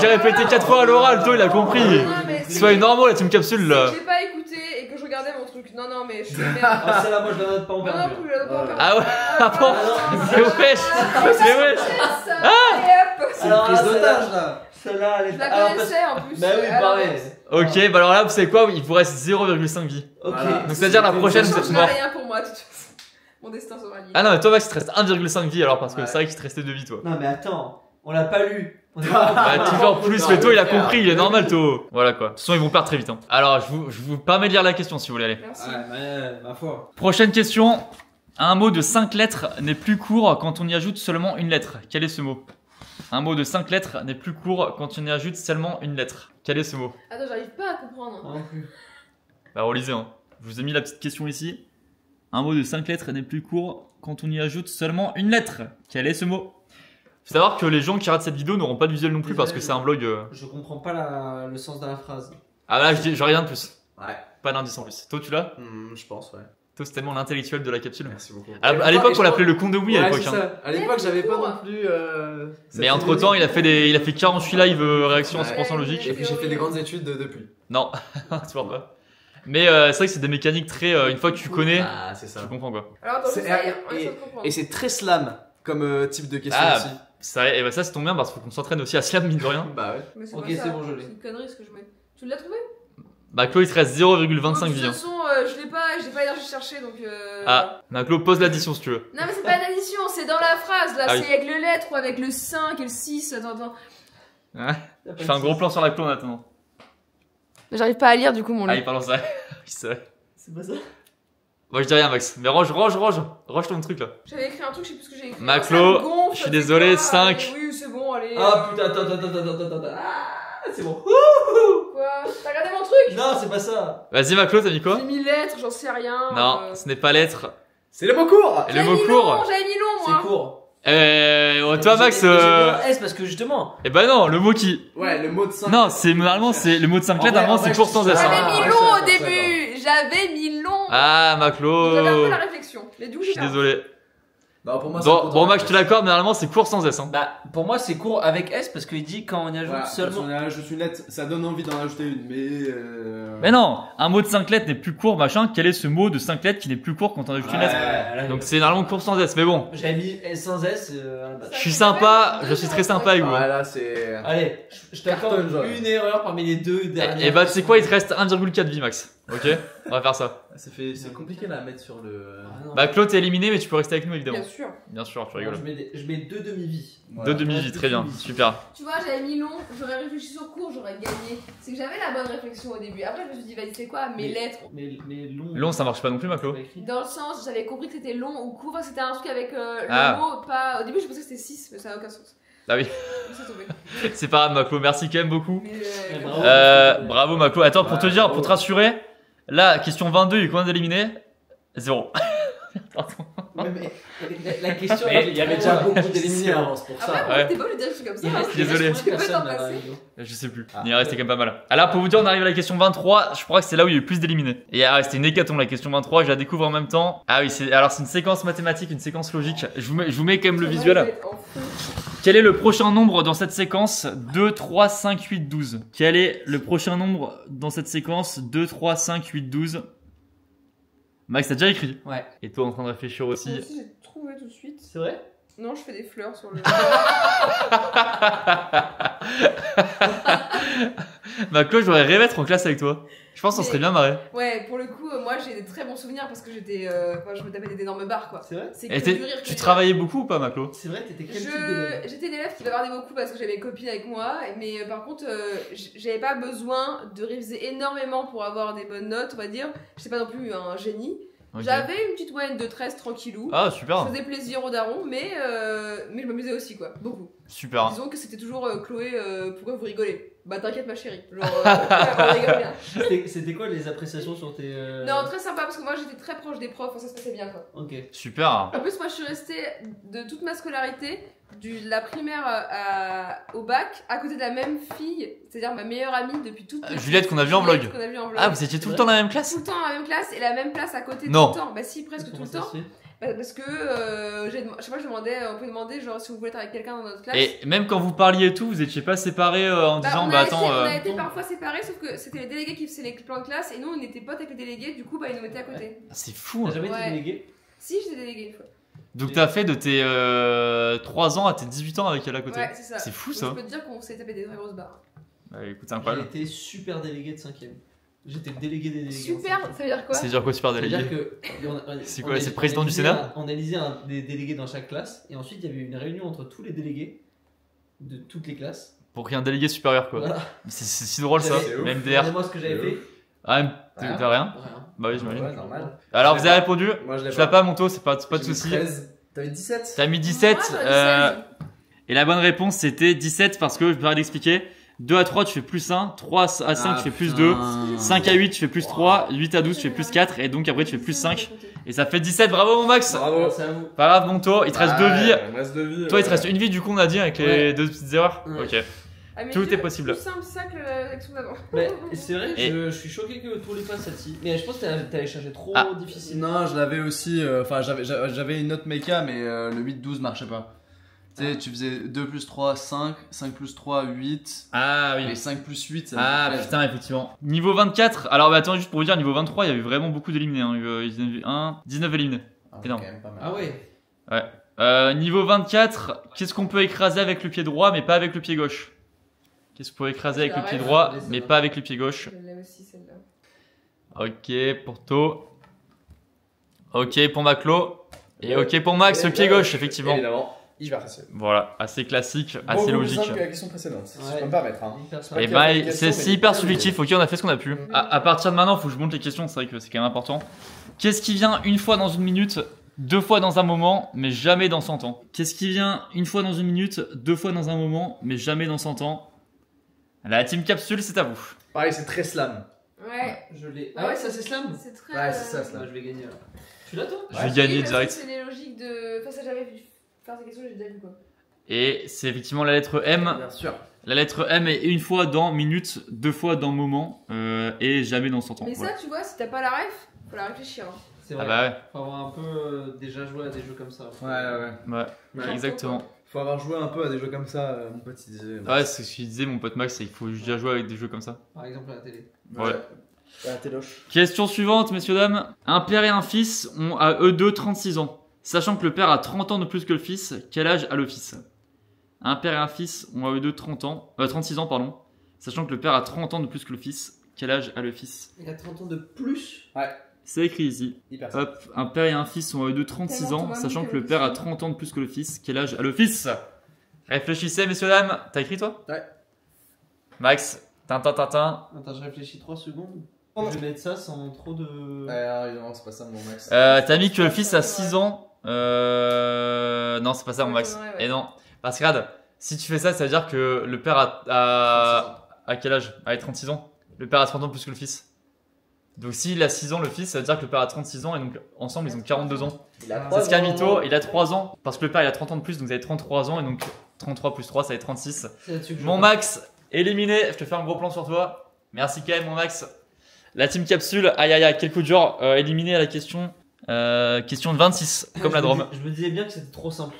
j'ai répété 4 fois à l'oral, To, il a compris. Non, mais c'est- Soyez normaux, la team capsule c'est là. que j'ai pas écouté et que je regardais mon truc. Non, non, mais je suis merde. Ah, celle-là, moi je la note pas en Non, non, perdu. plus, je la dois pas faire. Ah ouais, ah bon? Mais wesh, mais wesh. Ah et hop. C'est une prise d'otage là. Celle-là, elle est Je la alors, connaissais en plus. Bah oui, Alors, pareil. Ok, bah alors là, vous savez quoi? Il vous reste 0,5 vie. Ok. Voilà. Donc c'est-à-dire la prochaine, vous Ça êtes change mort. rien pour moi, de toute façon. Mon destin sera lié. Ah non, mais toi, Max, il te reste 1,5 vie alors, parce que Ouais. c'est vrai qu'il te restait 2 vies, toi. Non, mais attends, on l'a pas lu. On est Bah, pas toujours plus, mais toi, il a compris, il est normal, toi. Voilà quoi. De toute façon, ils vont perdre très vite. Hein. Alors, je vous permets de lire la question si vous voulez aller. Merci. ma foi. Prochaine question. Un mot de 5 lettres n'est plus court quand on y ajoute seulement une lettre. Quel est ce mot? Un mot de 5 lettres n'est plus court quand on y ajoute seulement une lettre. Quel est ce mot? Attends, j'arrive pas à comprendre. Non plus. Bah relisez, hein. Je vous ai mis la petite question ici. Un mot de 5 lettres n'est plus court quand on y ajoute seulement une lettre. Quel est ce mot? Faut savoir que les gens qui regardent cette vidéo n'auront pas de visuel non plus parce que c'est un vlog... Je comprends pas le sens de la phrase. Ah là, j'ai rien de plus. Ouais. Pas d'indice en plus. Toi, tu l'as? Je pense, ouais. Toi, c'est tellement l'intellectuel de la capsule. Merci beaucoup. À l'époque, on l'appelait le con de oui à Ouais, l'époque. c'est Hein. ça. À l'époque, j'avais pas non plus. Mais entre temps, il a fait 48 live réactions en Ouais. 100% logique. Et puis j'ai fait des grandes études depuis. Non, toujours pas. Mais c'est vrai que c'est des mécaniques très. Une fois que tu connais, Ah, c'est ça. tu comprends quoi. Alors attends, C'est- ça y est, on et- essaie de comprendre. Et c'est très slam comme type de question Ah, aussi. Ça, et bah ça, c'est tombe bien parce qu'il faut qu'on s'entraîne aussi à slam, mine de rien. Bah ouais. Mais Ok, pas ça. c'est bon, je l'ai. C'est une connerie ce que je mets. Tu l'as trouvé? Bah, Chloé, il te reste 0,25 De vies. toute Hein. façon, je l'ai pas, j'ai pas l'énergie de chercher donc. Ah, bah, Chloé, pose l'addition si tu veux. Non, mais c'est pas une addition, c'est dans la phrase là. Ah oui. C'est avec le lettre ou avec le 5 et le 6. Attends. Je fais un gros plan sur la Chloé en attendant. J'arrive pas à lire du coup mon Ah, livre. il parle en ça. C'est vrai. C'est pas ça. Moi, je dis rien, Max. Mais range ton truc là. J'avais écrit un truc, je sais plus ce que j'ai écrit. Maclo, Ça me gonfle, je suis c'est désolé, quoi 5. Oui, c'est bon, allez. Ah putain, attends. Ah, c'est bon. Quoi? T'as regardé mon truc? Non, c'est pas ça. Vas-y, Maclo, t'as mis quoi? J'ai mis lettre, j'en sais rien. Non, ce n'est pas lettre. C'est le mot court. Et le mot court. J'avais mis long, C'est moi. court. Toi, Max. J'ai mis un S parce que justement. Eh ben non, le mot qui. Ouais, le mot de 5. Non, c'est normalement, c'est le mot de 5 lettres, En vrai, normalement, en c'est vrai, court sans S. Ah, J'avais Hein. mis ouais, long je au suis d'accord, début. J'avais mis long. Ah, J'avais un Maclo. peu la réflexion. Mais du coup, Je suis j'ai perdu. désolé. Bah, pour moi, Bon, Max, je te l'accorde, mais normalement, c'est court sans S. Hein. Bah, pour moi, c'est court avec S parce qu'il dit quand on y ajoute Voilà, seulement. je suis net, ça donne envie d'en ajouter une, mais. Mais non, un mot de 5 lettres n'est plus court, machin. Quel est ce mot de 5 lettres qui n'est plus court quand on ajoute une lettre? Donc c'est normalement court sans S, mais bon. J'avais mis S sans S. Je suis sympa, je suis très sympa avec vous. Ouais, là, c'est. Allez, je t'accorde Carton jaune. une erreur parmi les deux dernières. Et bah, tu sais quoi, il te reste 1,4 vie, Max. Ok? On va faire ça. C'est compliqué là à mettre sur le. Ah non. Bah, Claude, t'es éliminé, mais tu peux rester avec nous, évidemment. Bien sûr. Bien sûr, tu Alors, rigoles. je mets deux demi-vies. Deux demi-vies, très bien, super. Tu vois, j'avais mis long, j'aurais réfléchi sur court, j'aurais gagné. C'est que j'avais la bonne réflexion au début. Après, je me suis dit, vas-y, c'est quoi? Mes lettres. Mais long. Long, ça marche pas non plus, Maclo. Dans le sens, j'avais compris que c'était long ou court, c'était un truc avec le Ah. mot, pas. Au début, je pensais que c'était 6, mais ça n'a aucun sens. Ah oui, Donc, c'est tombé. c'est pas grave, Maclo, merci quand même beaucoup. Mais bravo. Bravo, Maclo. Attends, pour te dire, pour te rassurer, Là, question 22, il y a combien d'éliminés? 0. Pardon. Mais la question, Mais il y avait déjà beaucoup d'éliminés avant, c'est pour Après, Ouais. t'es pas obligé de dire des trucs comme ça. Il hein. reste- Désolé. il reste combien de Tu peux t'en personnes, là, dans la passer. vidéo Je sais plus. Ah. Il en restait quand même pas mal. Alors, pour vous dire, on arrive à la question 23. Je crois que c'est là où il y a eu le plus d'éliminés. Et c'était une hécatombe, la question 23. Je la découvre en même temps. Ah oui, c'est une séquence mathématique, une séquence logique. Je vous mets quand même le Ça va, visuel. je vais être en feu. Quel est le prochain nombre dans cette séquence? 2, 3, 5, 8, 12. Quel est le prochain nombre dans cette séquence? 2, 3, 5, 8, 12. Max, t'as déjà écrit? Ouais. Et toi en train de réfléchir Moi aussi. aussi, j'ai trouvé tout de suite. C'est vrai? Non, je fais des fleurs sur le. Bah, Claude, j'aurais rêvé d'être en classe avec toi. Je pense qu'on serait bien marré. Ouais, pour le coup, moi j'ai des très bons souvenirs parce que j'étais. Enfin, je me tapais des énormes barres quoi. C'est vrai? C'est Et que du rire que tu du travaillais beaucoup ou pas, Maclo? C'est vrai, t'étais quel type d'élève? J'étais une élève qui bavardait beaucoup parce que j'avais mes copines avec moi, mais par contre, j'avais pas besoin de réviser énormément pour avoir des bonnes notes, on va dire. J'étais pas non plus un génie. Ok. J'avais une petite moyenne de 13 tranquillou. Ah, Je super. faisais plaisir aux darons, mais je m'amusais aussi quoi, beaucoup. Super. Disons que c'était toujours Chloé, pourquoi vous rigolez? Bah t'inquiète ma chérie, genre on rigole bien. C'était quoi les appréciations sur tes. Non, très sympa parce que moi j'étais très proche des profs, ça se passait bien quoi. Ok. Super. En plus, moi je suis restée de toute ma scolarité, de la primaire au bac, à côté de la même fille, c'est-à-dire ma meilleure amie depuis toute petite. Juliette qu'on a vue en vlog. Juliette qu'on a vue en vlog. Ah, vous étiez tout le temps dans la même classe? Tout le temps dans la même classe et la même place à côté Non. tout le temps. Bah si, presque tout Comment le ça temps. se fait? Parce que, je sais pas, je demandais, on peut demander genre si vous voulez être avec quelqu'un dans notre classe. Et même quand vous parliez et tout, vous étiez pas séparés en disant, on bah a attends. été, on a été parfois séparés, sauf que c'était les délégués qui faisaient les plans de classe et nous on était potes avec les délégués, du coup bah ils nous mettaient à côté. C'est fou. T'as Hein. jamais été Ouais. délégué? Si, j'étais déléguée une fois. Donc t'as fait de tes 3 ans à tes 18 ans avec elle à côté. Ouais, c'est ça. C'est fou Donc, ça. Je peux te dire qu'on s'est tapé des très grosses barres. Bah écoute, c'est J'ai incroyable. été super délégué de 5ème. J'étais le délégué des délégués. Super, en 5e. ça veut dire quoi? C'est dire quoi, super délégué? C'est-à-dire que. C'est quoi, c'est le président du Sénat? On élisait des délégués dans chaque classe et ensuite il y avait une réunion entre tous les délégués de toutes les classes. Pour qu'il y ait un délégué supérieur quoi. Voilà. C'est si drôle ça. C'est ouf. MDR. Regardez-moi ce que j'avais C'est fait. Ah, Rien. t'as rien? Rien. Bah oui, j'imagine. Ouais, normal. Alors Je vous l'ai avez pas. répondu. Moi je l'ai Je l'ai pas, Monto, c'est pas de J'ai mis soucis. 13. T'avais 17? T'as mis 17. Moi, j'aurais dit 16. Et la bonne réponse c'était 17 parce que je vais l'expliquer. 2 à 3 tu fais plus 1, 3 à 5 tu fais plus 2, 5 à 8 tu fais plus 3, 8 à 12 tu fais plus 4 et donc après tu fais plus 5 et ça fait 17. Bravo mon Max. Bravo. Merci à vous. Pas grave Monto, il te reste 2 vies. Il me reste 2 vies. Toi il te reste une vie du coup on a dit avec les Ouais. 2 petites erreurs. Ouais. Ok. Ah, mais Tout Dieu, est possible. Plus simple ça que l'action d'avant. Mais c'est vrai, Et- je suis choqué que tous les pas celle-ci. Mais je pense que t'es allé chercher trop Ah. difficile. Non, je l'avais aussi. Enfin, j'avais une autre méca, mais le 8-12 marchait pas. Tu sais, tu faisais 2 plus 3, 5, 5 plus 3, 8. Ah Et 5 plus 8, ça Ah me fait putain effectivement. Niveau 24, alors bah, attends juste pour vous dire niveau 23 il y avait vraiment beaucoup d'éliminés. Hein. Il y en avait 19 éliminés. Ah, énorme. quand même pas mal. Ah ouais. Niveau 24, qu'est-ce qu'on peut écraser avec le pied droit mais pas avec le pied gauche? Qu'est-ce qu'on peut écraser avec le pied droit mais pas avec le pied gauche? Je l'ai aussi celle-là. Ok pour To. Ok pour Maclo. Et ok pour Max, le pied gauche effectivement. Évidemment, hyper facile. Voilà, assez classique, assez Beaucoup plus logique. simple que la question précédente, si je Ouais. peux me permettre. Hein. Hyper Et simple. Ok, bah, une question, c'est mais hyper hyper subjectif, ok, on a fait ce qu'on a pu. À partir de maintenant, faut que je monte les questions, c'est vrai que c'est quand même important. Qu'est-ce qui vient une fois dans une minute, 2 fois dans un moment, mais jamais dans 100 ans? Qu'est-ce qui vient une fois dans une minute, 2 fois dans un moment, mais jamais dans 100 ans? La team capsule, c'est à vous. Pareil, c'est très slam. Ouais, Je l'ai. Ah ouais, ça c'est slam. c'est très. Ouais, c'est ça, Ah, slam. je vais gagner alors. Tu l'as toi? Je vais Oui, gagner parce que direct. C'est les logiques de. Enfin, ça j'avais vu faire ces questions, j'ai déjà vu quoi. Et c'est effectivement la lettre M. Bien sûr. La lettre M est une fois dans minute, 2 fois dans moment, et jamais dans 100 ans. Mais Voilà. ça, tu vois, si t'as pas la ref, faut la réfléchir. Hein. C'est Ah vrai. bah ouais, Faut avoir un peu déjà joué à des jeux comme ça. Ouais, ouais. ouais, Ouais. exactement. Faut avoir joué un peu à des jeux comme ça, mon pote il disait. Ouais, c'est ce qu'il disait mon pote Max, c'est qu'il faut déjà jouer avec des jeux comme ça. Par exemple à la télé. Ouais. Ah, t'es loche. Question suivante, messieurs, dames. Un père et un fils ont à eux deux 36 ans. Sachant que le père a 30 ans de plus que le fils, quel âge a le fils? Un père et un fils ont à eux deux 36 ans, pardon. Sachant que le père a 30 ans de plus que le fils, quel âge a le fils? Il a 30 ans de plus. C'est écrit ici. Hyper simple. Hop, un père et un fils ont à eux deux 36 Tellement ans, Thomas sachant Mick que le le père a fils. 30 ans de plus que le fils, quel âge a le fils? Réfléchissez, messieurs, dames. T'as écrit, toi? Ouais. Max, tintin. Attends, je réfléchis 3 secondes. Oh. Je vais mettre ça sans trop de. Ouais, alors, évidemment, c'est pas ça, mon Max. T'as mis que le fils a 6 ans. Non, c'est pas ça, mon Max. Ouais, ouais. Et non. Parce que regarde, si tu fais ça, ça veut dire que le père a quel âge? À 36 ans. Le père a 30 ans plus que le fils. Donc s'il a 6 ans le fils, ça veut dire que le père a 36 ans et donc ensemble ils ont 42 ans. Il a C'est ce qu'a Mytho, il a 3 ans parce que le père il a 30 ans de plus donc vous avez 33 ans et donc 33 plus 3 ça fait 36. C'est là-dessus que je Mon joue. Max, éliminé, je te fais un gros plan sur toi. Merci quand même mon Max. La team capsule, aïe aïe aïe, quel coup dur, éliminé à la question de 26 comme la Drôme. Je me disais bien que c'était trop simple.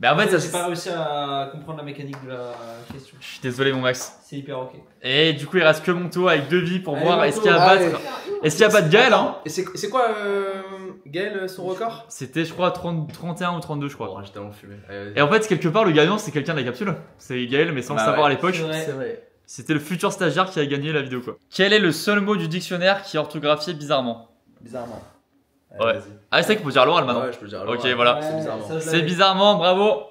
Mais en fait ça j'ai pas réussi à comprendre la mécanique de la question. Je suis désolé mon Max. C'est hyper ok. Et du coup il reste que Monto avec 2 vies pour Allez, voir Monto, est-ce qu'il y a à allez. battre. Est-ce qu'il y a pas de Gaël hein? Et c'est quoi Gaël son record? C'était je crois 31 ou 32 je crois. Oh, j'ai tellement fumé. Allez, Et en fait quelque part le gagnant c'est quelqu'un de la capsule. C'est Gaël mais sans Bah le savoir ouais. à l'époque. C'est vrai. c'est vrai. C'était le futur stagiaire qui a gagné la vidéo quoi. Quel est le seul mot du dictionnaire qui est orthographié bizarrement? Bizarrement. Ouais. Vas-y. Ah c'est vrai qu'il faut dire l'oral maintenant. Ouais, je peux dire. Ok, alors, voilà. C'est bizarrement. Ça, je C'est l'avais. bizarrement, bravo.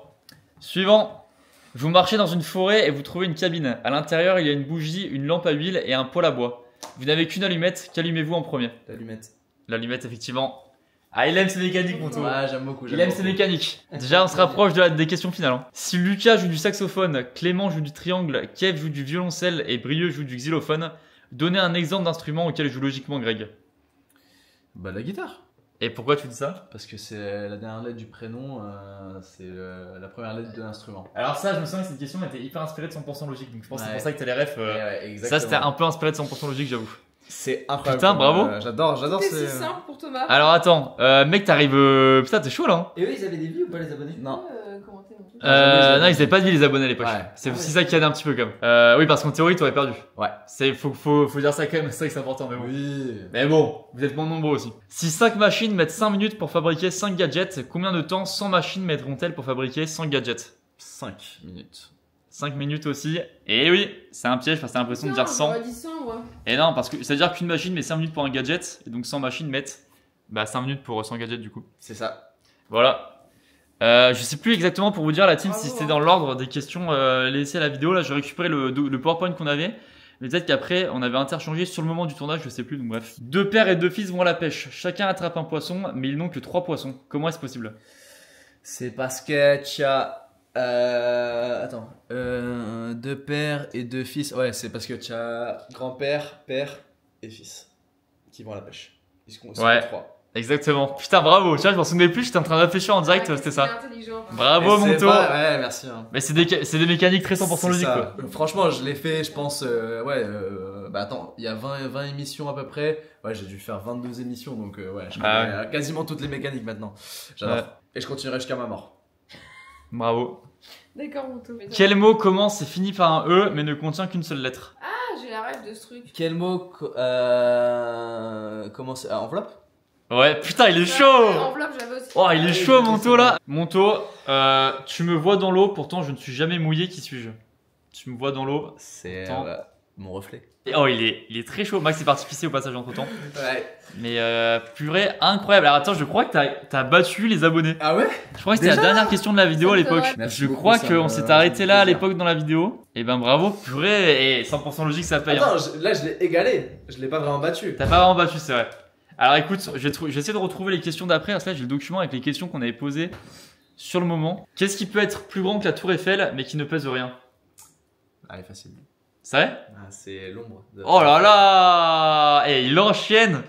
Suivant. Vous marchez dans une forêt et vous trouvez une cabine. À l'intérieur, il y a une bougie, une lampe à huile et un poêle à bois. Vous n'avez qu'une allumette. Qu'allumez-vous en premier? L'allumette. L'allumette, effectivement. Ah, il aime ses mécaniques, mon tour. Ouais, j'aime beaucoup. Il aime ses mécaniques. Déjà, on se rapproche des questions finales. hein. Si Lucas joue du saxophone, Clément joue du triangle, Kev joue du violoncelle et Brieux joue du xylophone, donnez un exemple d'instrument auquel joue logiquement Greg. Bah, la guitare. Et pourquoi tu dis ça? Parce que c'est la dernière lettre du prénom, c'est la première lettre de l'instrument. Alors ça, je me souviens que cette question était hyper inspirée de 100% logique, donc je pense que c'est Ouais. pour ça que t'as les refs. Ouais, Ça, c'était un peu inspiré de 100% logique, j'avoue. C'est incroyable. Putain, bravo. J'adore C'était ces. si simple pour Thomas. Alors attends, mec, t'arrives. Putain, t'es chaud là. Hein. Et eux, ils avaient des vies ou pas les abonnés? Non. Commenter mon truc. Non, ils avaient pas de vie les abonnés à l'époque. Ouais. C'est aussi ça qui aide un petit peu quand même. Oui, parce qu'en théorie, t'aurais perdu. Ouais. Faut dire ça quand même, c'est vrai que c'est important, mais bon. Oui. Mais bon, vous êtes moins nombreux aussi. Si 5 machines mettent 5 minutes pour fabriquer 5 gadgets, combien de temps 100 machines mettront-elles pour fabriquer 100 gadgets? 5 minutes. 5 minutes aussi. Et oui, c'est un piège parce que t'as l'impression de dire 100. J'aurais dit 100, moi. Et non, parce que ça veut dire qu'une machine met 5 minutes pour un gadget, et donc 100 machines mettent 5 minutes pour 100 gadgets du coup. C'est ça. Voilà. Je sais plus exactement pour vous dire la team Bravo, si c'était hein. dans l'ordre des questions laissées à la vidéo. Là, j'ai récupéré le PowerPoint qu'on avait. Mais peut-être qu'après, on avait interchangé sur le moment du tournage, je sais plus, donc bref. 2 pères et 2 fils vont à la pêche. Chacun attrape un poisson, mais ils n'ont que 3 poissons. Comment est-ce possible? C'est parce que tu as. Attends. 2 pères et 2 fils. Ouais, c'est parce que tu as grand-père, père et fils qui vont à la pêche. Ils sont Ouais. 3. Exactement. Putain, bravo. Tu vois, je m'en souvenais plus, j'étais en train de réfléchir en direct, Ouais, c'était ça. c'est intelligent. Bravo, Et c'est Monto. pas- Ouais, merci. hein. Mais c'est des mécaniques très 100% C'est logiques, ça. quoi. Franchement, je l'ai fait, je pense. Bah attends, il y a 20 émissions à peu près. Ouais, j'ai dû faire 22 émissions, donc ouais, je connais Ah quasiment toutes les mécaniques maintenant. J'adore. Ouais. Et je continuerai jusqu'à ma mort. Bravo. D'accord, mon Thomas. Quel mot commence et finit par un E, mais ne contient qu'une seule lettre? Ah, j'ai la rêve de ce truc. Quel mot comment c'est enveloppe? Ouais, putain, il est chaud. Enveloppe, j'avais aussi. Oh, il est chaud, Monto, là. Monto, tu me vois dans l'eau, pourtant je ne suis jamais mouillé, qui suis-je? Tu me vois dans l'eau. C'est Attends. mon reflet. Et oh, il est très chaud. Max est parti pisser au passage entre temps. Ouais. Mais purée, incroyable. Alors attends, je crois que t'as battu les abonnés. Ah ouais? Je crois que c'était la Déjà dernière question de la vidéo à Ça me l'époque. ferait. Merci Je beaucoup, crois ça qu'on me- s'était ça arrêté me là à fait l'époque dans la vidéo. Et ben bravo, purée. Et 100% logique, ça paye. hein. Attends, là je l'ai égalé. Je l'ai pas vraiment battu. T'as pas vraiment battu, c'est vrai. Alors écoute, je vais essayer de retrouver les questions d'après. Parce que là, j'ai le document avec les questions qu'on avait posées sur le moment. Qu'est-ce qui peut être plus grand que la Tour Eiffel, mais qui ne pèse rien? Allez, facile. C'est vrai? Ah, c'est l'ombre. de- Oh là là! Et il enchaîne!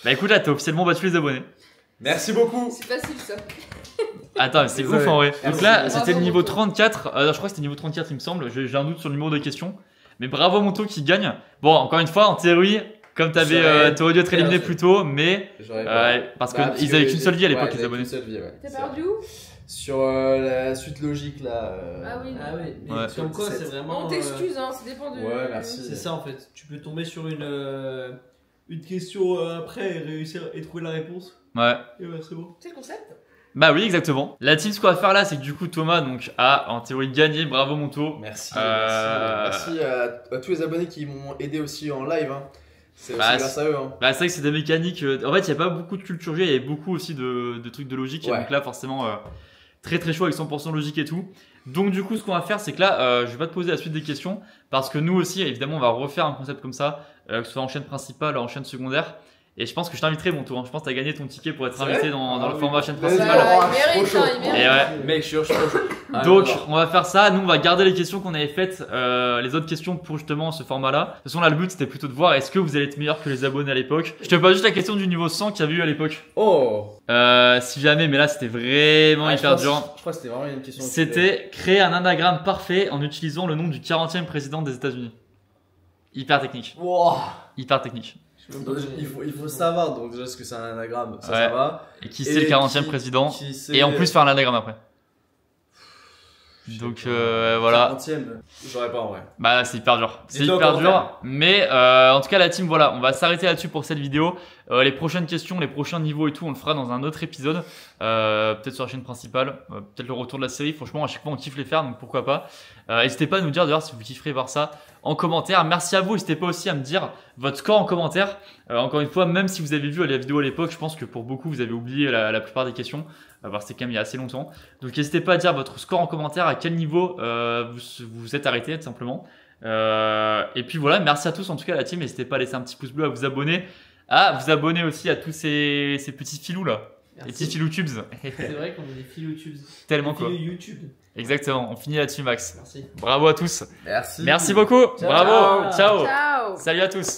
Bah écoute, là, t'as officiellement battu les abonnés. Merci beaucoup. C'est facile, ça. Attends, mais c'est Désolé. ouf en vrai. Donc Merci. là, Bravo, c'était le niveau Monto. 34. Je crois que c'était niveau 34, il me semble. J'ai un doute sur le numéro de question. Mais bravo, Monto qui gagne. Bon, encore une fois, en théorie, comme J'aurais- t'aurais dû être éliminé Bien plus tôt, mais J'aurais pas. parce Bah, qu'ils avaient qu'une seule vie à l'époque, ouais, les ils avaient abonnés. qu'une seule vie, ouais. T'as C'est perdu vrai. où Sur la suite logique là. Ah oui. Ah oui, mais Ouais. comme quoi, c'est C'est- vraiment. On t'excuse, hein, ça dépend de. Ouais, merci. C'est ça en fait. Tu peux tomber sur une question après et réussir et trouver la réponse. Ouais. Et ouais, c'est bon. C'est le concept. Bah oui, exactement. La team, ce qu'on va faire là, c'est que du coup, Thomas donc, a en théorie gagné. Bravo, Monto. Merci. Merci à tous les abonnés qui m'ont aidé aussi en live. Hein. C'est Bah, aussi grâce à eux. Hein. Bah, c'est vrai que c'est des mécaniques. En fait, il n'y a pas beaucoup de culture G, il y avait beaucoup aussi de trucs de logique. Et Ouais. donc là, forcément, très très chaud avec 100% logique et tout. Donc, du coup, ce qu'on va faire, c'est que là, je vais pas te poser la suite des questions. Parce que nous aussi, évidemment, on va refaire un concept comme ça, que ce soit en chaîne principale ou en chaîne secondaire. Et je pense que je t'inviterai, mon tour. Hein. Je pense que tu as gagné ton ticket pour être C'est invité vrai dans Ah le oui. format chaîne Vas-y, principale. alors. Il mérite, trop chaud. hein, il mérite. Et ouais. Mec, je suis chaud. Donc d'accord. on va faire ça, nous on va garder les questions qu'on avait faites, les autres questions pour justement ce format là. De toute façon là le but c'était plutôt de voir est-ce que vous allez être meilleur que les abonnés à l'époque. Je te pose juste la question du niveau 100 qu'il y a eu à l'époque. Oh. Si jamais, mais là c'était vraiment Ah, hyper je dur. crois que c'était vraiment une question. C'était créer un anagramme parfait en utilisant le nom du 40e président des États-Unis. Hyper technique. Wow. Hyper technique. Il faut savoir donc déjà ce que c'est un anagramme, ça, Ouais. ça va. Et qui c'est le 40e président. Qui c'est- Et en plus faire un anagramme après. Donc voilà. 40e, j'aurais pas en vrai. Bah c'est hyper dur. C'est Dites-le en hyper dur. commentaire. Mais en tout cas la team voilà, on va s'arrêter là-dessus pour cette vidéo. Les prochaines questions, les prochains niveaux et tout, on le fera dans un autre épisode. Peut-être sur la chaîne principale, peut-être le retour de la série. Franchement à chaque fois on kiffe les faire donc pourquoi pas. N'hésitez pas à nous dire d'ailleurs si vous kifferez voir ça en commentaire. Merci à vous, n'hésitez pas aussi à me dire votre score en commentaire. Encore une fois, même si vous avez vu la vidéo à l'époque, je pense que pour beaucoup vous avez oublié la plupart des questions. Parce que c'était quand même il y a assez longtemps. Donc n'hésitez pas à dire votre score en commentaire, à quel niveau vous êtes arrêté tout simplement. Et puis voilà, merci à tous en tout cas la team. N'hésitez pas à laisser un petit pouce bleu, à vous abonner. Aussi à tous ces petits filous là. Les petits filous tubes. C'est vrai qu'on est des filous tubes. Tellement quoi. Filous YouTube. Exactement, on finit là-dessus Max. Merci. Bravo à tous. Merci. Merci beaucoup. Ciao. Bravo. Ciao. Ciao. Ciao. Salut à tous.